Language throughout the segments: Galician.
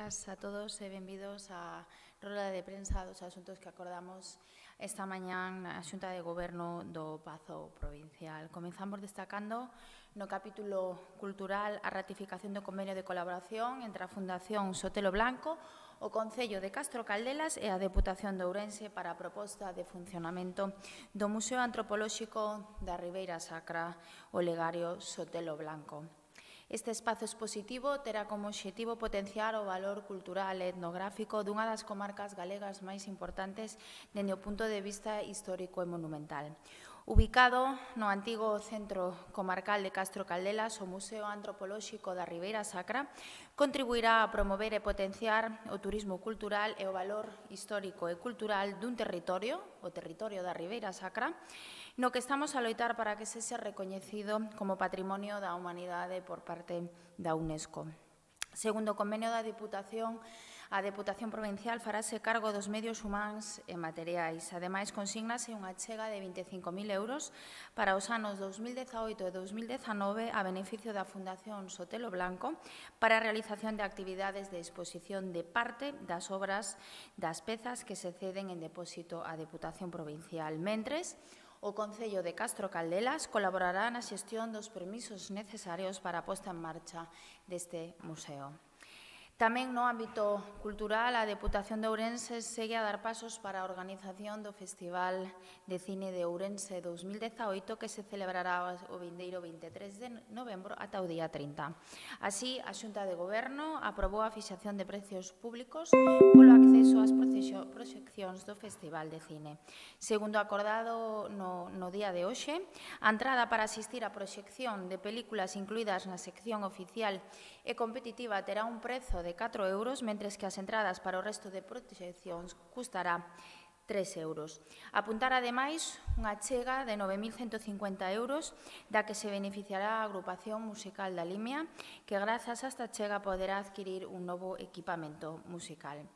Buenas a todos e benvidos á roda de prensa dos asuntos que acordamos esta mañán na Xunta de Goberno do Pazo Provincial. Comezamos destacando no capítulo cultural a ratificación do convenio de colaboración entre a Fundación Sotelo Blanco, o Concello de Castro Caldelas e a Deputación de Ourense para a proposta de funcionamento do Museo Antropolóxico da Ribeira Sacra, o Legario Sotelo Blanco. Este espazo expositivo terá como obxectivo potenciar o valor cultural e etnográfico dunha das comarcas galegas máis importantes dende o punto de vista histórico e monumental. Ubicado no antigo centro comarcal de Castro Caldelas, o Museo Antropolóxico da Ribeira Sacra contribuirá a promover e potenciar o turismo cultural e o valor histórico e cultural dun territorio, o territorio da Ribeira Sacra, no que estamos a loitar para que se recoñecido como Patrimonio da Humanidade por parte da UNESCO. Segundo o convenio da Deputación, a Deputación Provincial farase cargo dos medios humanos e materiais. Ademais, consígnase unha achega de 25.000 euros para os anos 2018 e 2019 a beneficio da Fundación Sotelo Blanco para a realización de actividades de exposición de parte das obras das pezas que se ceden en depósito á Deputación Provincial. Mentres, o Concello de Castro Caldelas colaborará na xestión dos permisos necesarios para a posta en marcha deste museo. Tamén no ámbito cultural, a Deputación de Ourense segue a dar pasos para a organización do Festival de Cine de Ourense 2018 que se celebrará o vindeiro 23 de novembro ata o día 30. Así, a Xunta de Goberno aprobou a fixación de precios públicos polo acceso ás proxeccións do Festival de Cine. Segundo acordado no día de hoxe, a entrada para asistir á proxección de películas incluídas na sección oficial e competitiva terá un prezo de 4 euros, mentres que as entradas para o resto de proxeccións custará 3 euros. Apuntar, ademais, unha achega de 9.150 euros, da que se beneficiará a agrupación musical da Limia, que grazas a esta achega poderá adquirir un novo equipamento musical.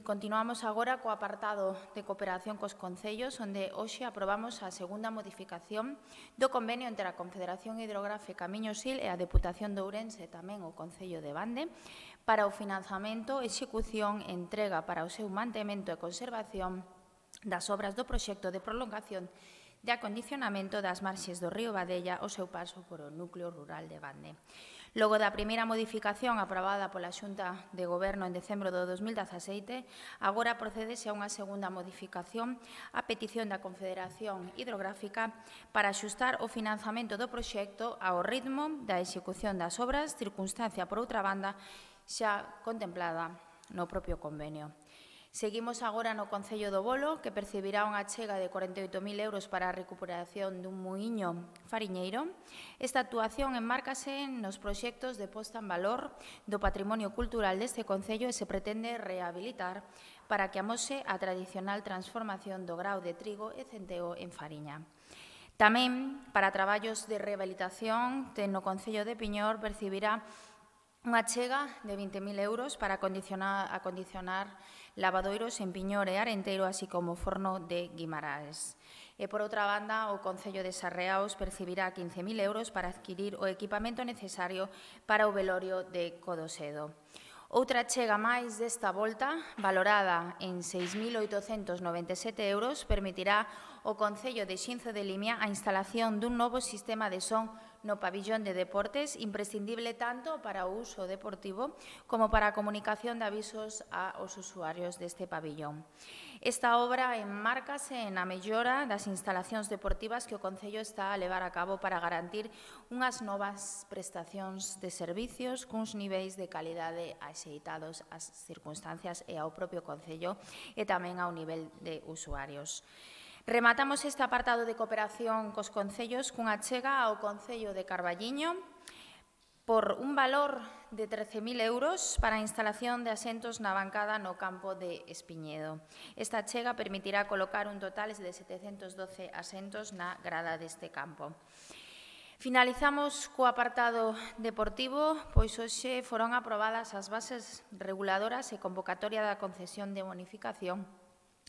Continuamos agora co apartado de cooperación cos concellos, onde hoxe aprobamos a segunda modificación do convenio entre a Confederación Hidrográfica Miño Sil e a Deputación de Ourense e tamén o Concello de Bande para o financiamento, execución e entrega para o seu mantemento e conservación das obras do proxecto de prolongación de acondicionamento das marxes do río Badella ao seu paso por o núcleo rural de Bande. Logo da primeira modificación aprobada pola Xunta de Goberno en decembro do 2017, agora procédese a unha segunda modificación a petición da Confederación Hidrográfica para axustar o financiamento do proxecto ao ritmo da execución das obras, circunstancia, por outra banda, xa contemplada no propio convenio. Seguimos agora no Concello do Bolo, que percibirá unha achega de 48.000 euros para a recuperación dun muiño fariñeiro. Esta actuación enmárcase nos proxectos de posta en valor do patrimonio cultural deste Concello e se pretende rehabilitar para que amose a tradicional transformación do grao de trigo e centeo en fariña. Tamén, para traballos de rehabilitación, no Concello de Piñor percibirá unha achega de 20.000 euros para acondicionar lavadoiros en Piñor e Arenteiro, así como forno de Guimaraes. E, por outra banda, o Concello de Sarreaos percibirá 15.000 euros para adquirir o equipamento necesario para o velorio de Codosedo. Outra achega máis desta volta, valorada en 6.897 euros, permitirá ao Concello de Xinzo de Limia a instalación dun novo sistema de son no pabillón de deportes, imprescindible tanto para o uso deportivo como para a comunicación de avisos aos usuarios deste pabillón. Esta obra enmárcase na mellora das instalacións deportivas que o Concello está a levar a cabo para garantir unhas novas prestacións de servicios cuns niveis de calidade axeitados ás circunstancias e ao propio Concello e tamén ao nivel de usuarios. Rematamos este apartado de cooperación cos concellos cunha achega ao Concello de Carballiño por un valor de 13.000 euros para a instalación de asentos na bancada no campo de Espiñedo. Esta achega permitirá colocar un total de 712 asentos na grada deste campo. Finalizamos co apartado deportivo, pois hoxe foron aprobadas as bases reguladoras e convocatoria da concesión de bonificación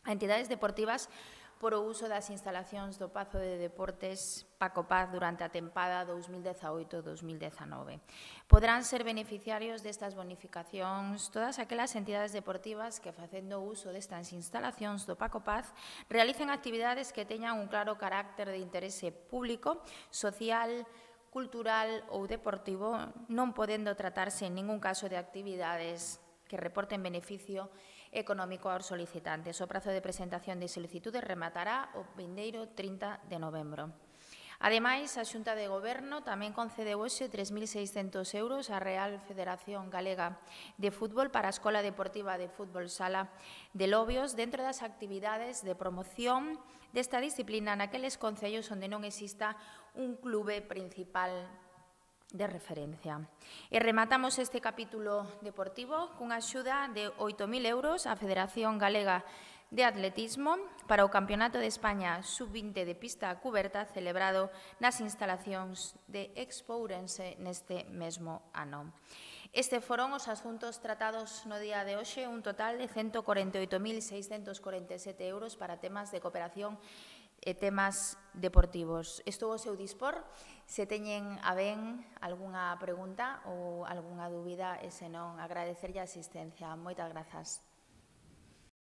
a entidades deportivas por o uso das instalacións do Pazo de Deportes Paco Paz durante a tempada 2018-2019. Poderán ser beneficiarios destas bonificacións todas aquelas entidades deportivas que, facendo uso destas instalacións do Paco Paz, realicen actividades que teñan un claro carácter de interese público, social, cultural ou deportivo, non podendo tratarse en ningún caso de actividades que reporten beneficio económico aos solicitantes. O prazo de presentación de solicitudes rematará o vindeiro 30 de novembro. Ademais, a Xunta de Goberno tamén concedeu hoxe 3.600 euros á Real Federación Galega de Fútbol para a Escola Deportiva de Fútbol Sala de Lobios dentro das actividades de promoción desta disciplina naqueles concellos onde non exista un clube principal de referencia. E rematamos este capítulo deportivo cunha axuda de 8.000 euros á Federación Galega de Atletismo para o Campeonato de España Sub-20 de pista cuberta celebrado nas instalacións de Expo Ourense neste mesmo ano. Estes foron os asuntos tratados no día de hoxe, un total de 148.647 euros para temas de cooperación e temas deportivos. Estou ao seu dispor se teñen a ben algunha pregunta ou algunha dúbida e senón agradecerlle a asistencia. Moitas grazas.